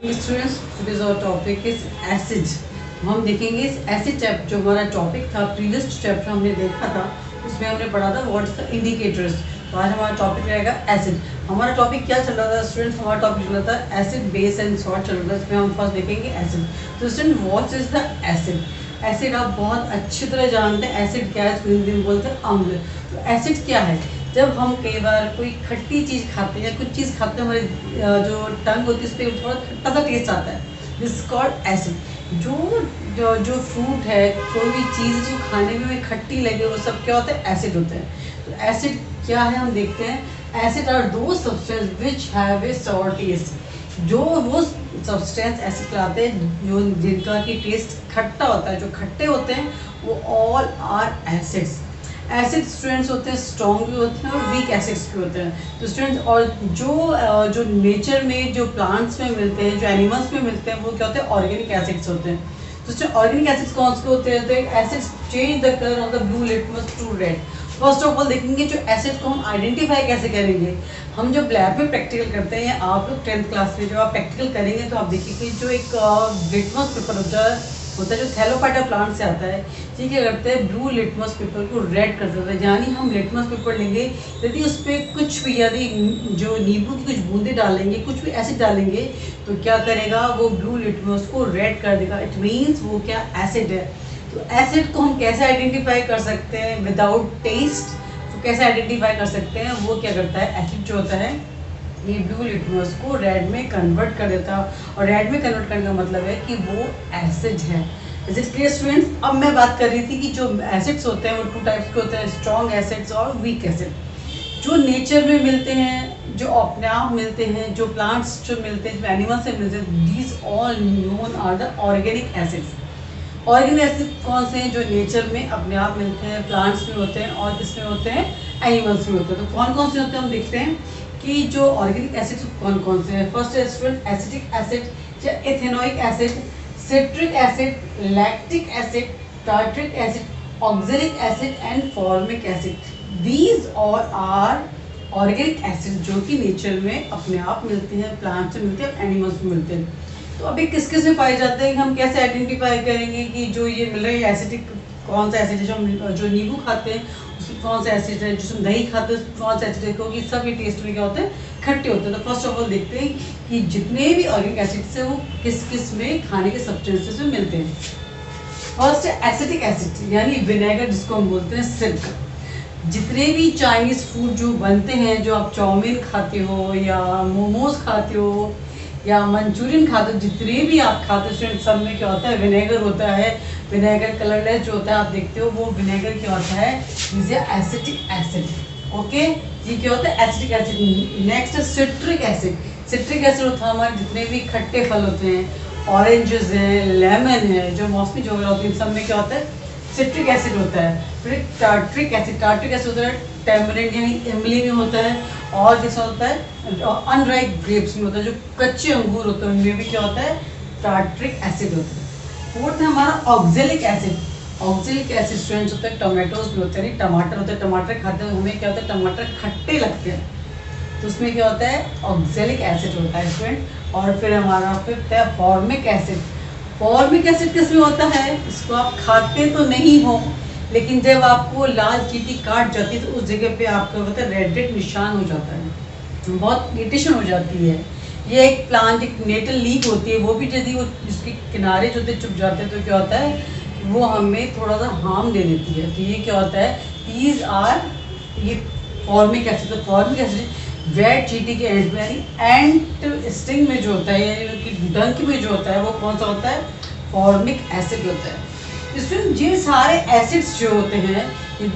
Students, today's our topic is acid. हम देखेंगे इस एसिड चैप्टर जो हमारा टॉपिक था, प्रीवियस चैप्टर हमने देखा था, उसमें हमने पढ़ा था व्हाट इज द इंडिकेटर्स। तो आज हमारा टॉपिक रहेगा एसिड। हमारा टॉपिक क्या चल रहा था स्टूडेंट्स? हमारा टॉपिक चल रहा था एसिड, बेस एंड सॉल्ट चल रहा था। इसमें हम फर्स्ट देखेंगे एसिड। तो student, what is the acid? Acid आप बहुत अच्छी तरह जानते हैं। एसिड क्या है? इसको हिंदी में बोलते हैं अम्ल। तो एसिड क्या है? जब हम कई बार कोई खट्टी चीज़ खाते हैं या कुछ चीज़ खाते हैं, हमारी जो टंग होती है उस पर थोड़ा खट्टा सा टेस्ट आता है, दिस कॉल्ड एसिड। जो जो जो फ्रूट है, कोई भी चीज़ जो खाने में खट्टी लगे, वो सब क्या होता है? एसिड होते हैं। तो एसिड क्या है हम देखते हैं। एसिड आर दो substance which have a sour taste. जो वो सब्सटेंस एसिड कहलाते हैं जो जिनका की टेस्ट खट्टा होता है, जो खट्टे होते हैं, वो all are acids. Acid students होते हैं स्ट्रॉन्ग भी होते हैं और वीक एसिड्स भी होते हैं। तो स्टूडेंट्स, और जो नेचर में, जो प्लांट्स में मिलते हैं, जो एनिमल्स में मिलते हैं, वो क्या होते हैं? ऑर्गेनिक एसिड्स होते हैं। तो स्टूडेंट, ऑर्गेनिक एसिड्स कौन से होते हैं? तो acids change the colour of the blue litmus to red. First of all देखेंगे जो एसिड को हम आइडेंटिफाई कैसे करेंगे। हम जब लैब में प्रैक्टिकल करते हैं, या आप लोग 10th क्लास में जब आप प्रैक्टिकल करेंगे, तो आप देखिए कि जो एक लिटमस पेपर होता है जो थैलोफाइटा प्लांट से आता है, ठीक है, करते हैं ब्लू लिटमस पेपर को रेड कर देता है। यानी हम लिटमस पेपर लेंगे, यदि उस पर कुछ भी, यदि जो नींबू की कुछ बूंदे डालेंगे, कुछ भी एसिड डालेंगे, तो क्या करेगा? वो ब्लू लिटमस को रेड कर देगा। इट मीन्स वो क्या? एसिड है। तो एसिड को हम कैसे आइडेंटिफाई कर सकते हैं? Without test. तो कैसे आइडेंटिफाई कर सकते हैं? वो क्या करता है? एसिड जो होता है ये ब्लू लिटमस को रेड में कन्वर्ट कर देता है, और रेड में कन्वर्ट करने का मतलब है कि वो एसिड है। Is it clear students? अब मैं बात कर रही थी कि जो एसिड्स होते हैं वो 2 टाइप्स के होते हैं, स्ट्रॉन्ग एसिड्स और वीक एसिड। जो नेचर में मिलते हैं, जो अपने आप मिलते हैं, जो प्लांट्स जो मिलते हैं, जो एनिमल्स से मिलते हैं, these all known are the organic acids. Organic acid कौन से हैं? जो नेचर में अपने आप मिलते हैं, प्लांट्स में होते हैं और किसमें होते हैं? एनिमल्स में होते हैं। तो कौन कौन से होते हैं हम देखते हैं कि जो ऑर्गेनिक एसिड्स कौन कौन से हैं। फर्स्ट है स्टूडेंट एसिटिक एसिड या ethanoic acid, citric acid, lactic acid, tartaric acid, oxalic acid and formic acid. These all are organic acid जो कि नेचर में अपने आप मिलते हैं, प्लांट से मिलते हैं, एनिमल्स में मिलते हैं। तो अभी किस किस में पाए जाते हैं? हम कैसे आइडेंटिफाई करेंगे कि जो ये मिल रही है एसिडिक कौन सा एसिड है? जो नींबू खाते हैं उसमें कौन सा एसिड है? जिसमें दही खाते हैं कौन सा एसिड है? क्योंकि सभी टेस्ट में क्या होते हैं? खट्टे होते हैं। तो फर्स्ट ऑफ ऑल देखते हैं कि जितने भी ऑर्गेनिक एसिड्स हैं वो किस किस में, खाने के सब्सटेंसेस में मिलते हैं। फर्स्ट है एसिटिक एसिड यानी विनेगर, जिसको हम बोलते हैं सिरका। जितने भी चाइनीज़ फूड जो बनते हैं, जो आप चाउमीन खाते हो या मोमोज खाते हो या मंचूरियन खाते हो, जितने भी आप खाते हो, सब में क्या होता है? विनेगर होता है। विनेगर कलरलेस जो होता है आप देखते हो, वो विनेगर क्या होता है? Is acetic acid. ओके, ये क्या होता है? Acetic acid. नेक्स्ट है सिट्रिक एसिड। सिट्रिक एसिड होता है हमारे जितने भी खट्टे फल होते हैं, ऑरेंजेस हैं, लेमन है, जो मौसमी जो होती है, सब में क्या होता है? सिट्रिक एसिड होता है। फिर टार्ट्रिक एसिड। टार्ट्रिक एसिड होता है टेम्परेट यानी इमली में होता है, और जैसा होता है अनराइप ग्रेप्स में होता है, जो कच्चे अंगूर होते हैं उनमें भी क्या होता है? टार्ट्रिक एसिड होता है। फोर्थ है हमारा oxalic acid. Oxalic acid students होता है टोमेटोज में होते हैं, टमाटर होते हैं, टमाटर खाते हैं, हमें क्या होता है? टमाटर खट्टे लगते हैं, तो उसमें क्या होता है? ऑक्जेलिक एसिड होता है स्टूडेंट। और फिर हमारा फिफ्थ है फॉर्मिक एसिड। फॉर्मिक एसिड किसमें होता है? इसको आप खाते तो नहीं हो, लेकिन जब आपको लाल चींटी काट जाती है तो उस जगह पे आपका होता है रेड रेड निशान हो जाता है, बहुत इरिटेशन हो जाती है। ये एक प्लांट, एक नेटल लीफ होती है, वो भी यदि वो जिसके किनारे जो होते चुप जाते हैं तो क्या होता है? वो हमें थोड़ा सा हार्म दे देती है। तो ये क्या होता है? दीज आर ये फॉर्मिक एसिड। तो फॉर्मिक एसिड रेड चींटी के एंड में यानी एंट स्टिंग में जो होता है, यानी डंक में जो होता है, वो कौन सा होता है? फॉर्मिक एसिड होता है। स्टूडेंट, ये सारे एसिड्स जो होते हैं,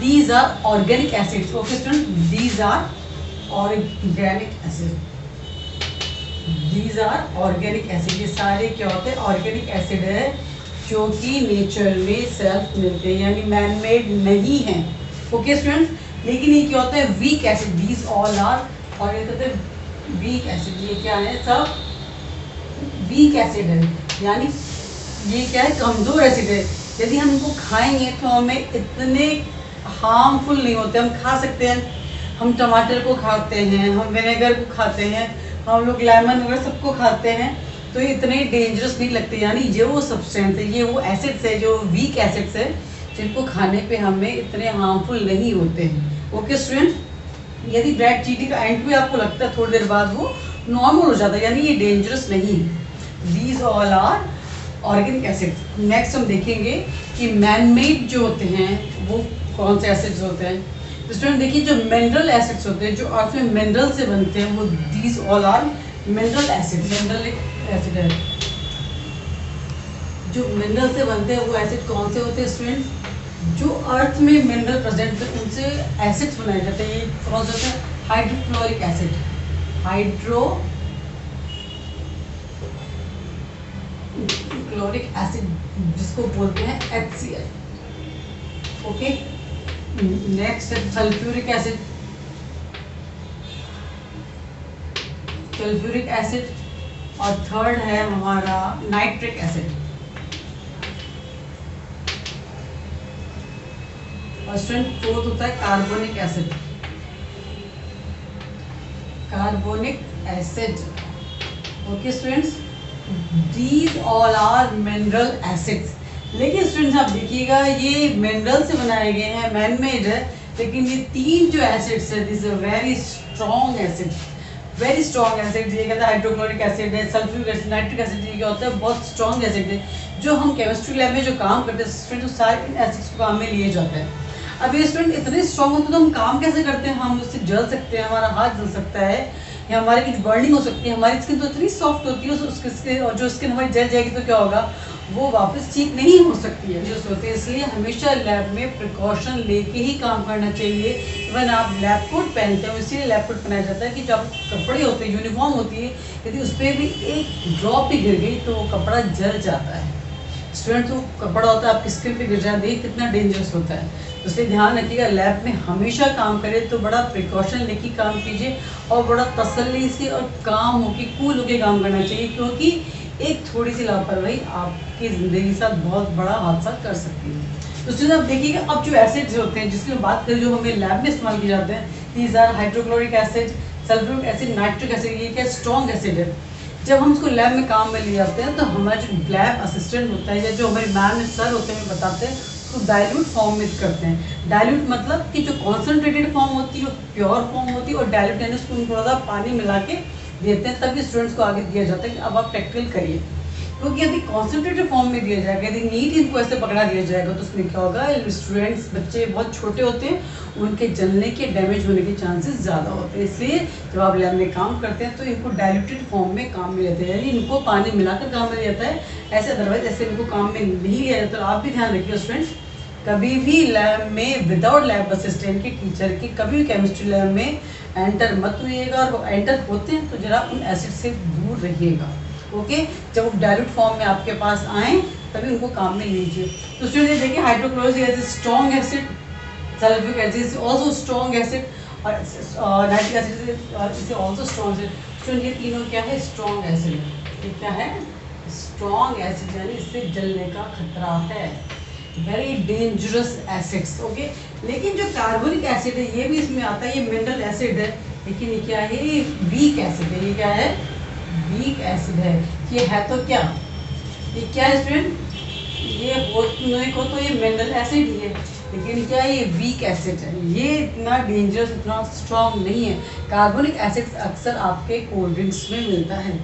these are organic acids. Okay student, these are organic acid. These are organic acid. ये सारे क्या होते हैं? ऑर्गेनिक एसिड है जो कि नेचर में सेल्फ मिलते हैं, यानी मैन मेड नहीं है। ओके स्टूडेंट, लेकिन ये क्या होता है? Weak acid. These all are, और ये कहते हैं वीक एसिड। ये क्या है? सब वीक एसिड है, यानी ये क्या है? कमज़ोर एसिड है। यदि हम इनको खाएंगे तो हमें इतने हार्मफुल नहीं होते, हम खा सकते हैं। हम टमाटर को खाते हैं, हम विनेगर को खाते हैं, हम लोग लेमन वगैरह सबको खाते हैं, तो ये इतने डेंजरस नहीं लगते, यानी ये वो सब्सटेंस है, ये वो एसिड्स है जो वीक एसिड्स है, जिनको खाने पे हमें इतने हार्मफुल नहीं होते हैं। ओके स्टूडेंट, यदि ब्रेड चीटिंग का एंड पे आपको लगता है थोड़ी देर बाद वो नॉर्मल हो जाता है, यानी ये डेंजरस नहीं। These all are organic acids. Next हम देखेंगे कि मैन मेड जो होते हैं वो कौन से एसिड्स होते हैं। तो स्टूडेंट देखिए, जो मिनरल एसिड्स होते हैं, जो अर्थ में मिनरल से बनते हैं, वो these all are mineral acid. Mineral एक एसिड है, जो मिनरल से बनते हैं वो एसिड कौन से होते हैं स्टूडेंट? जो अर्थ में मिनरल प्रेजेंट है उनसे एसिड्स बनाए जाते हैं। ये कौन सा होता है? Hydrochloric acid. हाइड्रोक्लोरिक एसिड जिसको बोलते हैं HCl। ओके, नेक्स्ट है सल्फ्यूरिक एसिड। Sulphuric acid. और थर्ड है हमारा नाइट्रिक एसिड। और स्टूडेंट फोर्थ होता है carbonic acid. Carbonic acid. Okay students, these all are mineral acids. लेकिन स्टूडेंट्स आप देखिएगा, ये मिनरल से बनाए गए हैं, मैन मेड है, लेकिन ये तीन जो एसिड्स है, this very strong acid. Very strong acid, ये कहता है हाइड्रोक्लोरिक एसिड है, सल्फ्यूरिक एसिड, नाइट्रिक एसिड, ये क्या होता है? बहुत स्ट्रॉन्ग एसिड है। जो हम केमिस्ट्री लैब में जो काम करते हैं स्टूडेंट, सारे इन एसिड्स को काम में लिए जाते हैं। अब ये स्टूडेंट इतने स्ट्रॉन्ग होते हैं तो हम काम कैसे करते हैं? हम उससे जल सकते हैं, हमारा हाथ जल सकता है, या हमारी कुछ बर्निंग हो सकती है। हमारी स्किन तो इतनी सॉफ्ट होती है, और जो स्किन हमारी जल जाएगी तो क्या होगा? वो वापस ठीक नहीं हो सकती है जो होती है। इसलिए हमेशा लैब में प्रिकॉशन लेके ही काम करना चाहिए। इवन आप लैब कोट पहनते हो, इसीलिए लैब कोट पहनाया जाता है कि जो कपड़े होते हैं, यूनिफॉर्म होती है, यदि उस पर भी एक ड्रॉप भी गिर गई तो वो कपड़ा जल जाता है। स्टूडेंट, तो कपड़ा होता है आपकी स्किन पे गिर जाए, देखिए कितना डेंजरस होता है। तो इसलिए ध्यान रखिएगा, लैब में हमेशा काम करें तो बड़ा प्रिकॉशन लेके काम कीजिए, और बड़ा तसल्ली से और काम होके कूल होके काम करना चाहिए, क्योंकि एक थोड़ी सी लापरवाही आपकी ज़िंदगी के साथ बहुत बड़ा हादसा कर सकती है। तो स्टूडेंट आप देखिएगा, अब जो एसिड्स होते हैं जिसकी हम बात करें, जो हमें लैब में इस्तेमाल किए जाते हैं, these are hydrochloric acid, sulphuric acid, nitric acid. ये क्या स्ट्रॉन्ग एसिड है। जब हम उसको लैब में काम में ले जाते हैं तो हमारा जो लैब असिस्टेंट होता है, या जो हमारे मैम सर होते हैं, बताते हैं तो डाइल्यूट फॉर्म में करते हैं। डाइल्यूट मतलब कि जो कॉन्सेंट्रेटेड फॉर्म होती है वो प्योर फॉर्म होती है, और डाइल्यूट यानी उसको थोड़ा सा पानी मिला के देते हैं, तभी स्टूडेंट्स को आगे दिया जाता है कि अब आप प्रैक्टिकल करिए। क्योंकि यदि कॉन्सेंट्रेटेड फॉर्म में दिया जाएगा, यदि नीट इनको ऐसे पकड़ा दिया जाएगा, तो उसमें क्या होगा? स्टूडेंट्स, बच्चे बहुत छोटे होते हैं, उनके जलने के, डैमेज होने के चांसेस ज़्यादा होते हैं। इसलिए जब आप लैब में काम करते हैं तो इनको डाइल्यूटेड फॉर्म में काम में लेते हैं, यानी इनको पानी मिलाकर काम में लिया जाता है। ऐसे अदरवाइज ऐसे इनको काम में नहीं लिया जाता। तो आप भी ध्यान रखिए स्टूडेंट्स, कभी भी लैब में विदाउट लैब असिस्टेंट के टीचर के कभी भी केमिस्ट्री लैब में एंटर मत होइएगा, और वो एंटर होते हैं तो जरा उन एसिड से दूर रहिएगा। ओके, जब वो डाइल्यूट फॉर्म में आपके पास आए तभी उनको काम में लीजिए। तो स्टूडेंट देखिए, hydrochloric acid strong acid, sulphuric acid is also strong acid, और nitric acid is also strong acid. Student ये तीनों क्या है? Strong acid. ये क्या है? स्ट्रॉन्ग एसिड, यानी इससे जलने का खतरा है। Very dangerous acids. ओके, लेकिन जो कार्बोनिक एसिड है ये भी इसमें आता है, ये मिनरल एसिड है, लेकिन ये क्या है? ये वीक एसिड है। ये क्या है? वीक एसिड है। ये है तो क्या? ये क्या है स्टूडेंट? ये को तो ये मिनरल एसिड ही है, लेकिन क्या है? ये वीक एसिड है। ये इतना डेंजरस, इतना स्ट्रॉन्ग नहीं है। कार्बोनिक एसिड अक्सर आपके कोल्ड ड्रिंक्स में मिलता है,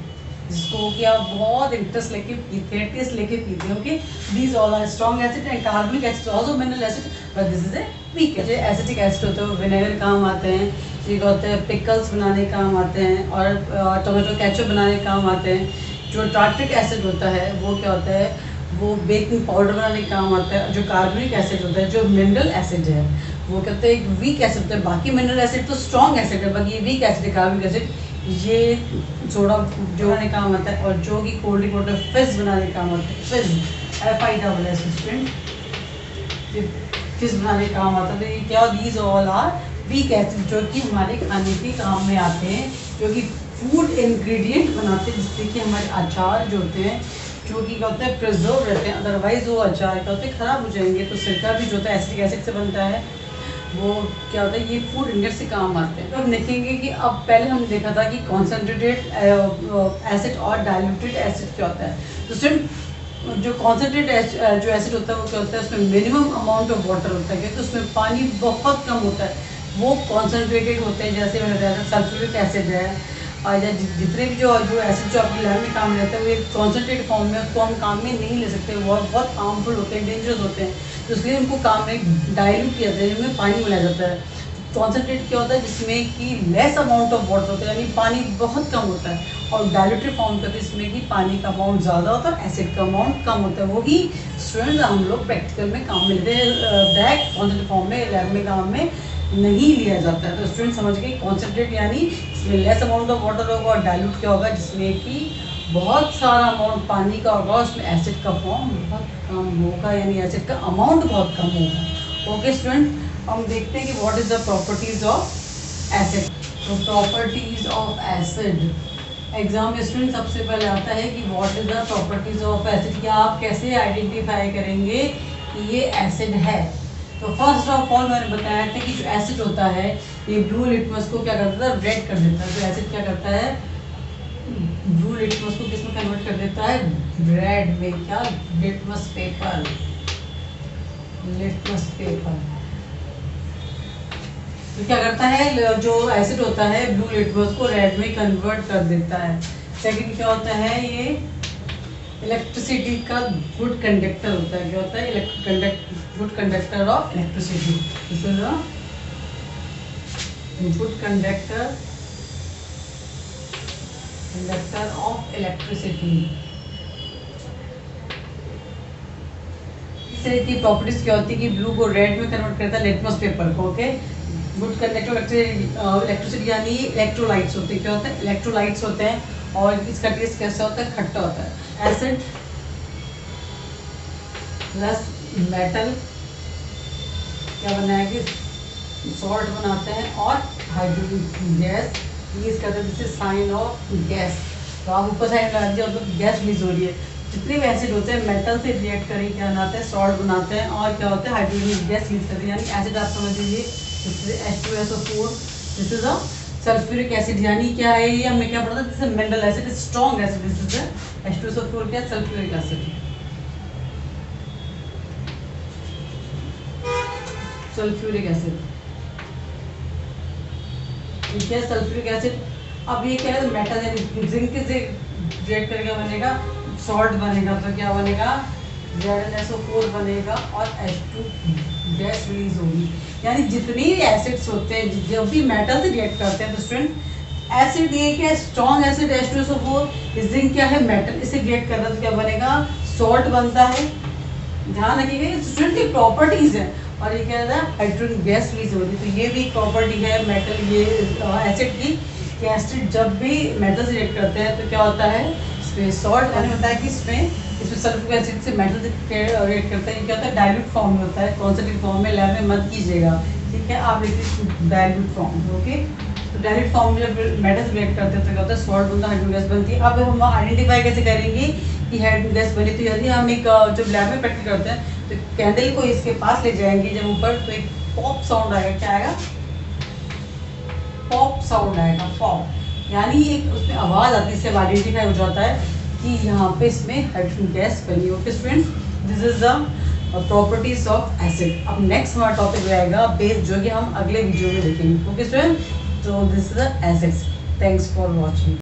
जिसको कि आप बहुत इंटरेस्ट लेके पीते हैं, टेस्ट लेके पीते हैं। Okay, these all are strong acid and carbonic acid also mineral acid, but this is a weak acid. Acetic acid होते हैं वो विनेगर काम आते हैं, ठीक होते हैं, पिकल्स बनाने काम आते हैं, और टोमेटो केचप बनाने काम आते हैं। जो टार्ट्रिक एसिड होता है वो क्या होता है? वो बेकिंग पाउडर बनाने काम आता है। जो कार्बोनिक एसिड होता है, जो मिनरल एसिड है, वो कहते हैं एक वीक एसिड होता है। बाकी मिनरल एसिड तो स्ट्रॉन्ग एसिड है, बाकी ये वीक एसिड है। कार्बोनिक एसिड ये सोडा जो बनाने काम आता है, और जो कि कोल्ड ड्रिंक वाटर फिज बनाने काम आता है। फिज FISS स्टूडेंट, फिज बनाने काम आता है। तो ये क्या? These all are weak acid, जो कि हमारे खाने के काम में आते हैं, जो कि फूड इंग्रेडिएंट बनाते हैं, जिससे कि हमारे अचार जो होते हैं, जो कि क्या होता है? प्रिजर्व रहते हैं, अदरवाइज वो अचार क्या होते हैं? खराब हो जाएंगे। तो सिरका भी जो होता है एसिटिक एसिड से बनता है, वो क्या होता है, ये फूड इंडेक्स से काम आते हैं। तो हम देखेंगे कि अब पहले हमने देखा था कि कॉन्सेंट्रेटेड एसिड और डाइल्यूटेड एसिड क्या होता है। तो सिर्फ जो कॉन्सेंट्रेट जो एसिड होता है वो क्या होता है, उसमें मिनिमम अमाउंट ऑफ वाटर होता है, क्योंकि उसमें पानी बहुत कम होता है, वो कॉन्सेंट्रेटेड होते हैं। जैसे मैंने बताया था सल्फ्यूरिक एसिड है, और या जितने भी जो जो एसिड जो आपकी लैब में काम लेते हैं वो एक कॉन्सेंट्रेट फॉर्म में, उसको हम काम में नहीं ले सकते, वो बहुत हार्मफुल होते हैं, डेंजरस होते हैं। तो इसलिए उनको काम में डाइल्यूट किया जाता है, जिनमें पानी मिलाया जाता है। कॉन्सेंट्रेट क्या होता है, जिसमें कि लेस अमाउंट ऑफ वाटर होता है, यानी पानी बहुत कम होता है। और डाइल्यूटेड फॉर्म करते हैं, इसमें कि पानी का अमाउंट ज़्यादा होता है, एसिड का अमाउंट कम होता है। वो ही स्टूडेंट्स हम लोग प्रैक्टिकल में काम में लेते हैं, बैक कॉन्सेंट्रेट फॉर्म में लैब में काम में नहीं लिया जाता है। तो स्टूडेंट समझ गए, कॉन्सेंट्रेट यानी इसमें लेस अमाउंट ऑफ वाटर होगा, और डाइल्यूट क्या होगा, जिसमें कि बहुत सारा अमाउंट पानी का होगा, उसमें एसिड का फॉर्म बहुत कम होगा, यानी एसिड का अमाउंट बहुत कम होगा। ओके स्टूडेंट, हम देखते हैं कि what is the properties of acid. तो प्रॉपर्टीज ऑफ एसिड एग्जाम में स्टूडेंट सबसे पहले आता है कि what is the properties of acid, या आप कैसे आइडेंटिफाई करेंगे कि ये एसिड है। तो फर्स्ट ऑफ ऑल मैंने बताया था कि जो एसिड होता है ये ब्लू लिटमस को क्या करता है, रेड कर देता है। तो एसिड क्या करता है, ब्लू लिटमस को किस में कन्वर्ट कर देता है, रेड में। क्या, लिटमस पेपर, लिटमस पेपर। तो क्या करता है, जो एसिड होता है ब्लू लिटमस को रेड में कन्वर्ट कर देता है। सेकंड क्या होता है, ये इलेक्ट्रिसिटी का गुड कंडक्टर होता है। क्या होता है, good conductor of electricity. This is a good conductor of electricity. इस तरह की प्रॉपर्टीज क्या होती है कि ब्लू को रेड में कन्वर्ट करता है, लिटमस पेपर को। ओके, गुड कंडक्टर इलेक्ट्रिसिटी यानी इलेक्ट्रोलाइट्स होते हैं। क्या होता है, इलेक्ट्रोलाइट्स होते हैं, और इसका टेस्ट कैसा होता है, खट्टा होता है। एसिड प्लस मेटल क्या बनाएंगे, सॉल्ट बनाते हैं, और हाइड्रोजन गैस रिलीज करते हैं। This is sine of gas. तो आप ऊपर साइड लगा दिया तो गैस रिलीज हो रही है। जितने भी एसिड होते हैं मेटल से रिएक्ट करके क्या बनाते हैं, सॉल्ट बनाते हैं, और क्या होता है, हाइड्रोजन गैस रिलीज करते हैं। यानी एसिड आप समझ लीजिए, H2SO4, this is a sulphuric acid. यानी क्या है, ये हमने क्या पढ़ा था, this is mineral acid, strong acid. This is H2SO4 क्या, सल्फ्यूरिक एसिड, सल्फ्यूरिक एसिड। ठीक है, सल्फ्यूरिक एसिड। अब ये क्या है, मेटल यानी जिंक से रिएक्ट करके बनेगा, सॉल्ट बनेगा। तो क्या बनेगा, ZnSO4 बनेगा, और H2 गैस रिलीज होगी। यानी जितने भी एसिड्स होते हैं जब भी मेटल से रिएक्ट करते हैं, तो स्टूडेंट एसिड ये क्या है, स्ट्रॉन्ग एसिड H2SO4, जिंक क्या है, मेटल, इससे रिएक्ट कर रहा है तो क्या बनेगा, सॉल्ट बनता है। ध्यान रखिएगा, स्टूडेंट की प्रॉपर्टीज है। और ये क्या है, हाइड्रोजन गैस रिलीज हो रही है। तो ये भी प्रॉपर्टी है मेटल, ये एसिड की, कि एसिड जब भी मेटल से रिएक्ट करते हैं तो क्या होता है, इसमें सॉल्ट। मैंने बताया कि इसमें सल्फ्यूरिक एसिड से मेटल से रिएक्ट करता है। ये क्या होता है, डाइल्यूट फॉर्म में होता है, कॉन्सेंट्रेट फॉर्म में लैब में मत कीजिएगा। ठीक है, आप लिखिए डाइल्यूट फॉर्म। ओके, तो डाइल्यूट फॉर्म में जब मेटल से रिएक्ट करते हैं तो क्या होता है, सॉल्ट बनता है, हाइड्रोजन गैस बनती है। अब हम आइडेंटिफाई कैसे करेंगे कि हाइड्रोजन गैस बनी, तो यदि हम एक जब लैब में प्रैक्टिस करते हैं तो कैंडल को इसके पास ले जाएंगे जब ऊपर, तो एक पॉप साउंड आएगा। क्या आएगा, पॉप साउंड आएगा, पॉप। यानी एक उसमें आवाज आती है, इससे आइडेंटिफाई हो जाता है कि यहाँ पे इसमें हाइड्रोजन गैस बनी। Okay students, this is the properties of acid. अब नेक्स्ट हमारा टॉपिक रहेगा बेस, जो कि हम अगले वीडियो में देखेंगे। ओके स्टूडेंट, तो this is the acids. Thanks for watching.